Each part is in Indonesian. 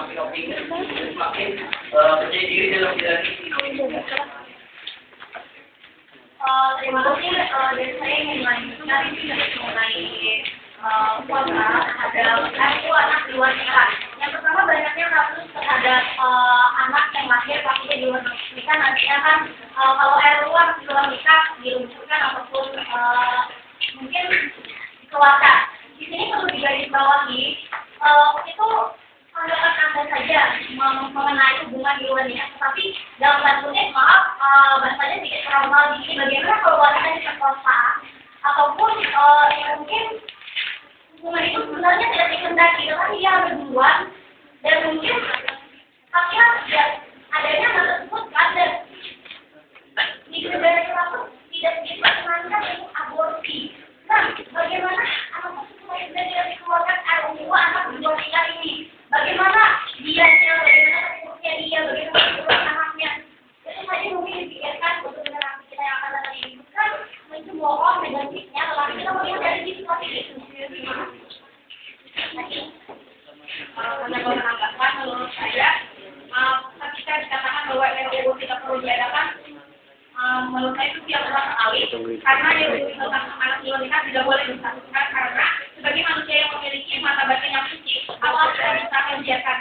semakin optimis, semakin percaya diri dalam menjalani. Terima kasih. Dan saya ingin melanjutkan mengenai puasa terhadap anak di luar nikah. Yang pertama, banyaknya kasus terhadap anak yang lahir tapi di luar nikah, nantinya kan kalau RUU di luar nikah diluncurkan ataupun mungkin dikeluarkan. Di sini perlu digarisbawahi itu anggapan Anda saja mengenai hubungan di luar nikah, tetapi dalam tanda kutip, maaf bahasanya sedikit formal di sini, bagaimana kalau wanita diperkosa ataupun yang mungkin hubungan itu sebenarnya tidak dikehendaki, tetapi dia ada duluan dan mungkin haknya tidak adanya hal tersebut ada di negara kita pun tidak diperkenankan untuk aborsi. Nah, bagaimana anak tersebut tidak dikeluarkan RUU anak di luar nikah ini? Bagaimana dianya, bagaimana tersebutnya dia, bagaimana tersebut anaknya? Itu saja mungkin dipikirkan untuk generasi kita yang akan datang ini. Bukan mencemooh negatifnya, tetapi kita melihat dari sisi positif. Ada penanggapan menurut saya, ketika dikatakan bahwa RUU tidak perlu diadakan, menurut saya itu tidak tepat sekali, karena RUU tentang anak di luar nikah tidak boleh disatukan karena sebagai manusia yang memiliki mata batin yang suci, Allah sudah bisa membiarkan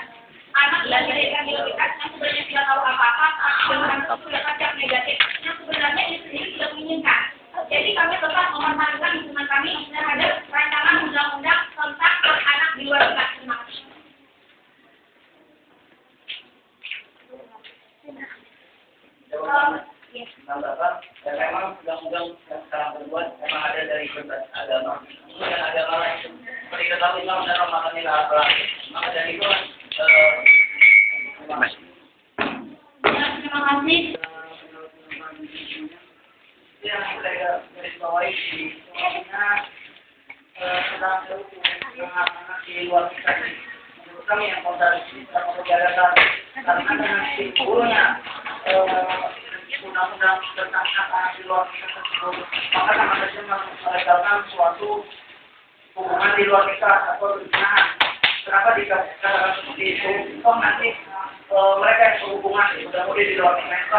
anak yang dilahirkan di luar nikah yang sebenarnya tidak tahu apa-apa, dengan sudah kacang negatif, yang sebenarnya ini sendiri tidak menginginkan. Jadi kami tetap mempertahankan dukungan kami terhadap rancangan undang-undang tentang anak di luar nikah. Terima kasih. Dan memang undang-undang yang sekarang berbuat memang ada dari berbagai agama. Kemudian agama lain seperti ketahui Islam dan Ramadan ini laki-laki. Maka dari itu terima kasih. Yang saya garis bawahi di tentang anak di luar nikah. Menurut kami yang kontra karena dengan gurunya undang-undang tentang anak di luar nikah tersebut, maka sama saja melegalkan suatu hubungan di luar nikah atau perzinahan. Kenapa dikatakan seperti itu? Oh nanti mereka yang berhubungan mudah-mudahan di luar nikah itu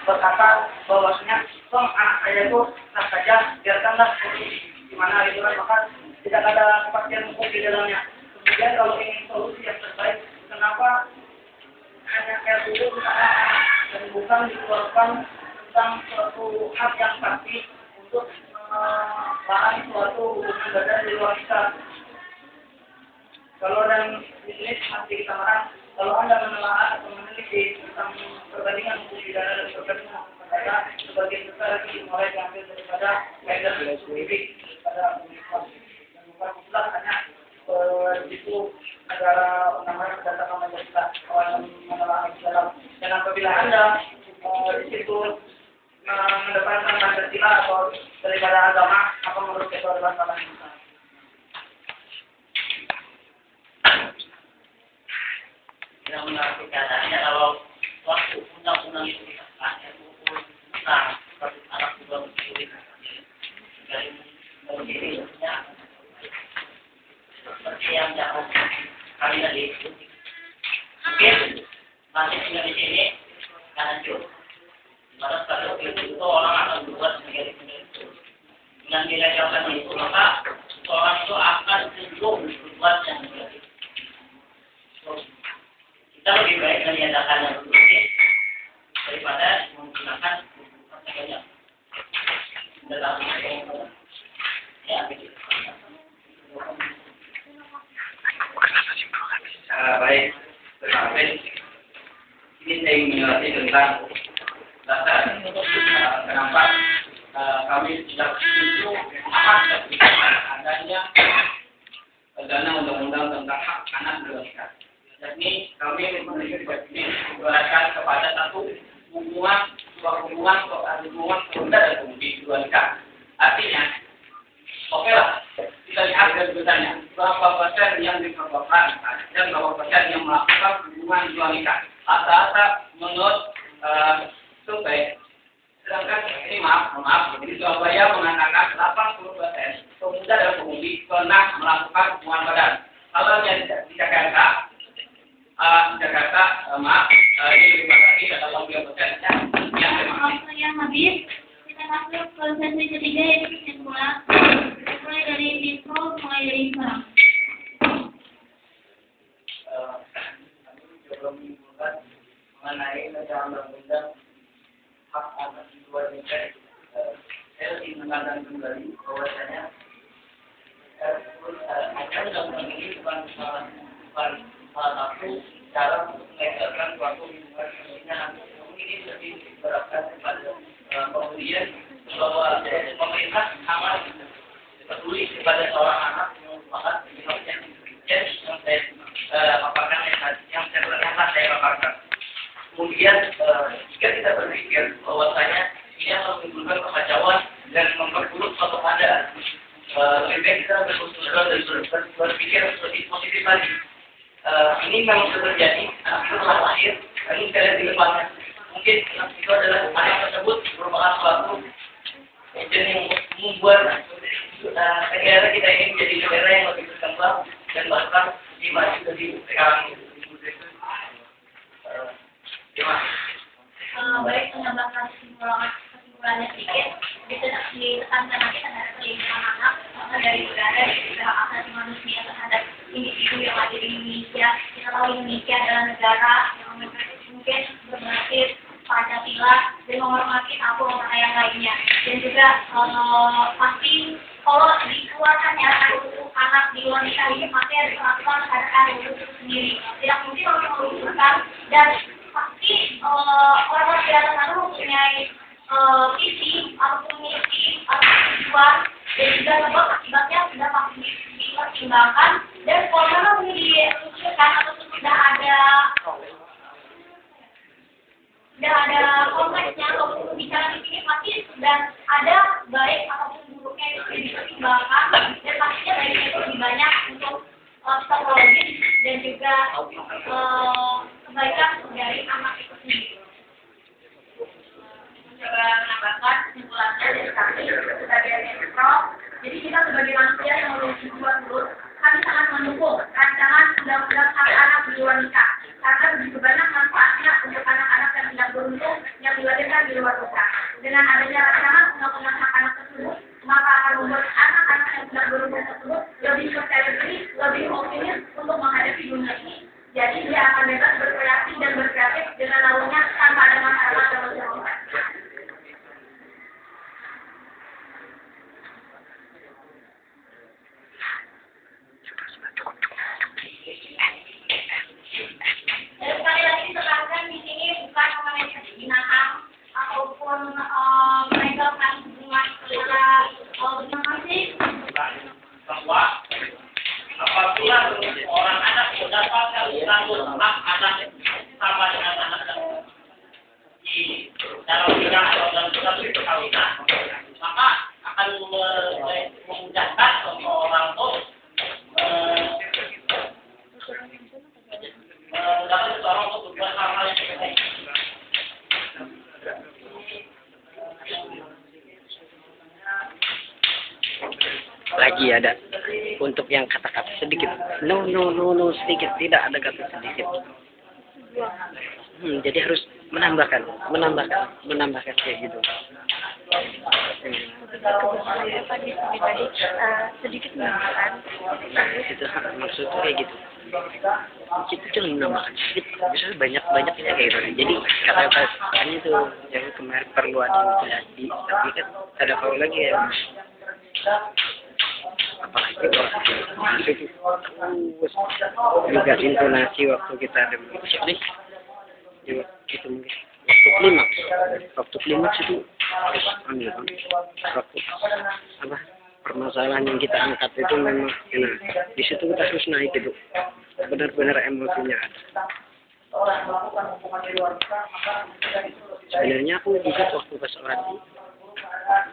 berkata bahwasanya anak saya itu sah saja, biarkanlah di mana itu kan, maka tidak ada kepastian hukum di dalamnya. Kemudian kalau ingin solusi yang terbaik, kenapa hanya RUU dan bukan dikeluarkan tentang suatu hak yang pasti untuk melarang suatu hubungan badan di luar nikah. Kalau dan di sini masih kita marah, kalau Anda menelaah atau meneliti tentang perbandingan hukum pidana dan perbandingan perdata, sebagian besar lagi mulai diambil daripada kaidah sendiri pada komunikasi dan bukan pula hanya itu negara namanya berdasarkan majelis kawasan menelaah dalam. Dan apabila Anda di situ mendepankan Pancasila atau daripada agama, apa menurut itu adalah salah kita. Yang menarik keadaannya kalau waktu undang-undang itu disahkan, kita seperti anak juga mencuri dari dirinya seperti yang jauh kali tadi. Mungkin masih tinggal di sini karena cukup. Pada saat itu orang akan berbuat menjadi itu. Dengan dilegalkan itu maka orang itu akan cenderung berbuat yang negatif. Kita lebih baik meniadakan yang positif daripada menggunakan yang dalam ya begitu. Baik, terima kasih. Ini saya ingin menjelaskan tentang dasar kenapa kami tidak setuju adanya dana undang-undang tentang hak anak di luar nikah. Yakni kami mengibaratkan kepada satu hubungan penunda dan pemudi di luar nikah. Artinya, oke lah, kita lihat garis-besarnya berapa persen yang diperlukan dan berapa persen yang melakukan hubungan di luar nikah. Rata-rata menurut survei, sedangkan ini maaf, jadi Surabaya mengatakan 80% pemuda dan pemudi pernah melakukan hubungan badan. Kalau yang di Jakarta kakak, maaf, ini terima kasih atas waktu yang bersedia. Ya, terima kasih. Waktu yang habis, kita masuk ke sesi ketiga yaitu kesimpulan. Mulai dari intro, mulai dari sekarang. Kami coba menyimpulkan mengenai rancangan undang-undang hak atas di luar nikah. Saya ingin menekankan kembali bahwasanya undang-undang ini bukan salah satu cara untuk melegalkan suatu hubungan perkawinan. Namun ini lebih diterapkan kepada pemberian bahwa pemerintah amat peduli kepada seorang anak yang merupakan penyebab yang saya paparkan yang saya paparkan. Kemudian jika kita berpikir bahwasanya ini akan menimbulkan kekacauan dan memperburuk suatu keadaan, lebih baik kita berpikir lebih positif lagi. Ini memang sudah terjadi, anak itu telah lahir, dan ini kita lihat di depannya. Mungkin anak itu adalah anak tersebut merupakan suatu agent yang membuat negara kita ini menjadi negara yang lebih berkembang dan bahkan lebih maju dari sekarang ini. Terima kasih. Baik, menambahkan kesimpulannya sedikit. Ditekankan nanti terhadap perlindungan anak dari negara dan juga hak asasi manusia terhadap individu yang ada di Indonesia. Kita tahu Indonesia adalah negara yang mungkin berbasis Pancasila dan menghormati agama yang lainnya. Dan juga pasti kalau dikeluarkannya untuk anak di luar nikah ini pasti harus dilakukan terhadap anak itu sendiri. Tidak mungkin orang meluluhkan dan pasti orang-orang di atas sana mempunyai visi ataupun misi ataupun tujuan dan juga sebab akibatnya sudah pasti dipertimbangkan dan kalau memang ini diusulkan ataupun sudah ada konteksnya ataupun bicara di sini pasti sudah ada baik ataupun buruknya itu dipertimbangkan dan pastinya baiknya itu lebih banyak untuk psikologis dan juga kebaikan dari anak itu sendiri. Coba menambahkan kesimpulannya dari kami sebagai netral. Jadi kita sebagai manusia yang memiliki dua mulut, kami sangat mendukung rancangan undang-undang hak anak di luar nikah karena begitu banyak manfaatnya untuk anak-anak yang tidak beruntung yang dilahirkan di luar nikah. Dengan adanya rancangan undang-undang hak anak tersebut, maka akan membuat anak-anak yang tidak beruntung tersebut lebih percaya diri, lebih optimis untuk menghadapi dunia ini. Jadi dia akan bebas berkreasi dan berkreatif dengan lalunya tanpa ada masalah dan masalah. Dan sekali lagi ditekankan di sini bukan mengenai perzinahan ataupun melegalkan hubungan antara masing-masing. Bahwa apabila orang anak mendapatkan status hak anak sama dengan anak di dalam nikah atau dalam status perkawinan, maka akan memudahkan orang tua menggunakan seseorang untuk berbuat hal-hal yang baik. Lagi ada untuk yang kata-kata sedikit, no sedikit, tidak ada kata sedikit. Jadi harus menambahkan kayak gitu. Sedikit menambahkan. Itu maksudnya kayak gitu. Kita cuma menambahkan sedikit, misalnya banyak-banyaknya kayak gitu. Jadi kata-kata itu yang kemarin perlu ada di tapi kan ada kalau lagi ya. Apalagi waktu itu juga intonasi waktu kita ada nih itu mungkin waktu klimaks itu waktu apa permasalahan yang kita angkat itu memang di situ kita harus naik gitu, benar-benar emosinya ada. Sebenarnya aku juga waktu pas orasi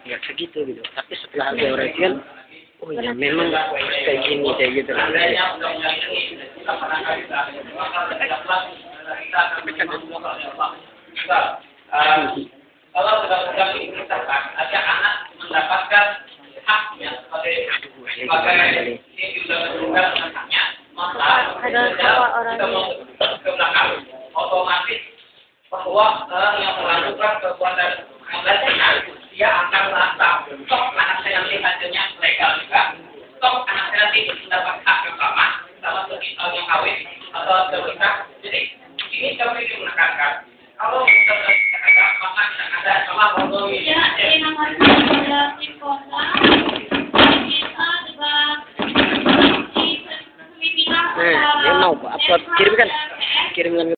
nggak segitu gitu, tapi setelah ada orasi kan oh ya memang kayak gini kayak gitu lah. Kalau undang-undang ini disahkan, ada anak mendapatkan haknya sebagai ini undang-undang haknya, maka kita pengaruh otomatis bahwa yang melakukan perbuatan benar dia akan merasa toh anak saya nanti hasilnya legal juga, toh anak saya nanti mendapat hak yang sama seperti yang kawin atau terpisah. Jadi ini kami menekankan kalau kita ada maka ada sama kompromi. Ya, yang namanya di kota kita juga di pemimpinan Nah, yang mau upload kirimkan